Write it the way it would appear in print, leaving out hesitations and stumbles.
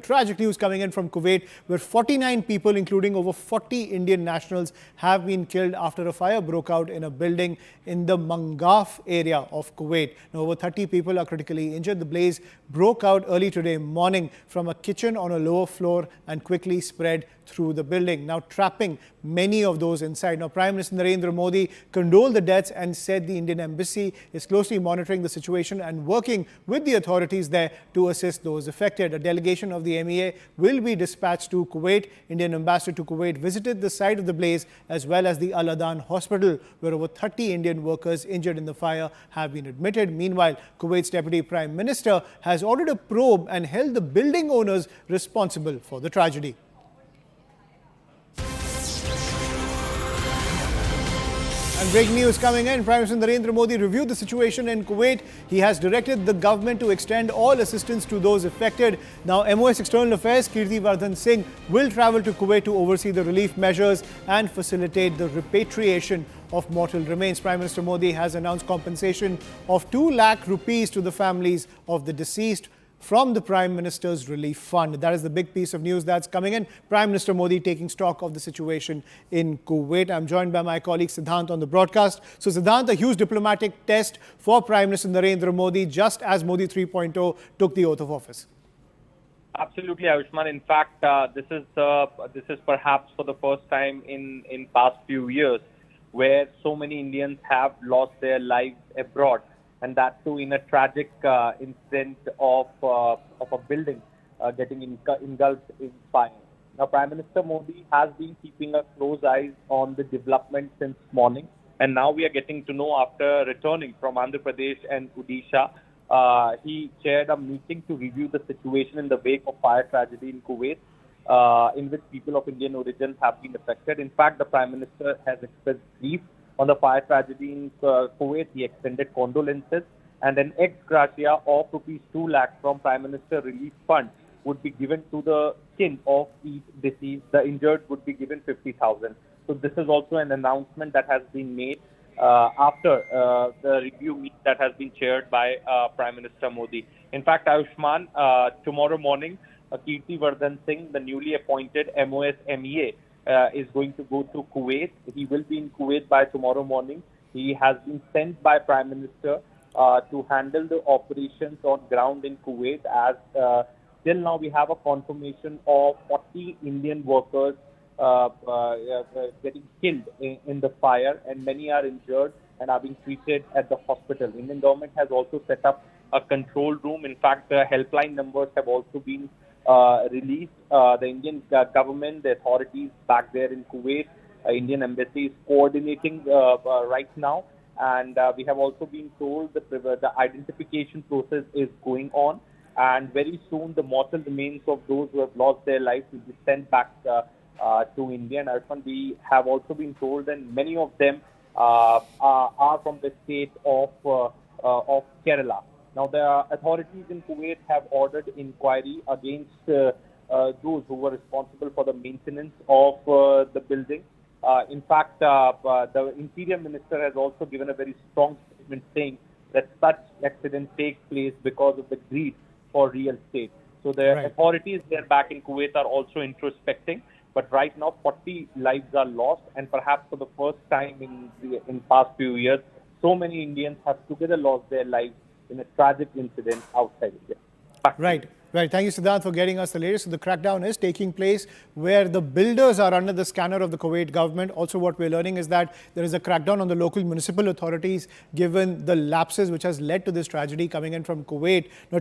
Tragic news coming in from Kuwait, where 49 people, including over 40 Indian nationals, have been killed after a fire broke out in a building in the Mangaf area of Kuwait. Now, over 30 people are critically injured. The blaze broke out early today morning from a kitchen on a lower floor and quickly spread through the building, now trapping many of those inside. Now, Prime Minister Narendra Modi condoled the deaths and said the Indian embassy is closely monitoring the situation and working with the authorities there to assist those affected. A delegation of the MEA will be dispatched to Kuwait. Indian ambassador to Kuwait visited the site of the blaze as well as the Al Adan hospital, where over 30 Indian workers injured in the fire have been admitted. Meanwhile, Kuwait's Deputy Prime Minister has ordered a probe and held the building owners responsible for the tragedy. And breaking news coming in, Prime Minister Narendra Modi reviewed the situation in Kuwait. He has directed the government to extend all assistance to those affected. Now, MOS External Affairs Kirti Vardhan Singh will travel to Kuwait to oversee the relief measures and facilitate the repatriation of mortal remains. Prime Minister Modi has announced compensation of 2 lakh rupees to the families of the deceased from the Prime Minister's Relief Fund. That is the big piece of news that's coming in. Prime Minister Modi taking stock of the situation in Kuwait. I'm joined by my colleague Siddhant on the broadcast. So Siddhant, a huge diplomatic test for Prime Minister Narendra Modi, just as Modi 3.0 took the oath of office. Absolutely, Ayushman. In fact, this is perhaps for the first time in past few years where so many Indians have lost their lives abroad, and that too in a tragic incident of a building getting engulfed in fire. Now, Prime Minister Modi has been keeping a close eye on the development since morning, and now we are getting to know after returning from Andhra Pradesh and Odisha. He chaired a meeting to review the situation in the wake of fire tragedy in Kuwait, in which people of Indian origin have been affected. In fact, the Prime Minister has expressed grief on the fire tragedy in Kuwait. He extended condolences, and an ex gratia of rupees 2 lakh from Prime Minister Relief Fund would be given to the kin of each deceased. The injured would be given 50,000. So this is also an announcement that has been made after the review meet that has been chaired by Prime Minister Modi. In fact, Ayushman, tomorrow morning, Kirti Vardhan Singh, the newly appointed MOS MEA, is going to go to Kuwait. He will be in Kuwait by tomorrow morning. He has been sent by Prime Minister to handle the operations on ground in Kuwait, as till now we have a confirmation of 40 Indian workers getting killed in the fire, and many are injured and are being treated at the hospital. Indian government has also set up a control room. In fact, the helpline numbers have also been released. The Indian government, the authorities back there in Kuwait, Indian embassy is coordinating right now, and we have also been told that the identification process is going on, and very soon the mortal remains of those who have lost their lives will be sent back to India. And we have also been told that many of them are from the state of Kerala. Now, the authorities in Kuwait have ordered inquiry against those who were responsible for the maintenance of the building. In fact, the Interior Minister has also given a very strong statement saying that such accidents take place because of the greed for real estate. So the authorities there back in Kuwait are also introspecting. But right now, 40 lives are lost, and perhaps for the first time in past few years, so many Indians have together lost their lives in a tragic incident outside India. Right. Thank you, Siddhant, for getting us the latest. So the crackdown is taking place where the builders are under the scanner of the Kuwait government. Also, what we're learning is that there is a crackdown on the local municipal authorities given the lapses which has led to this tragedy coming in from Kuwait. Now,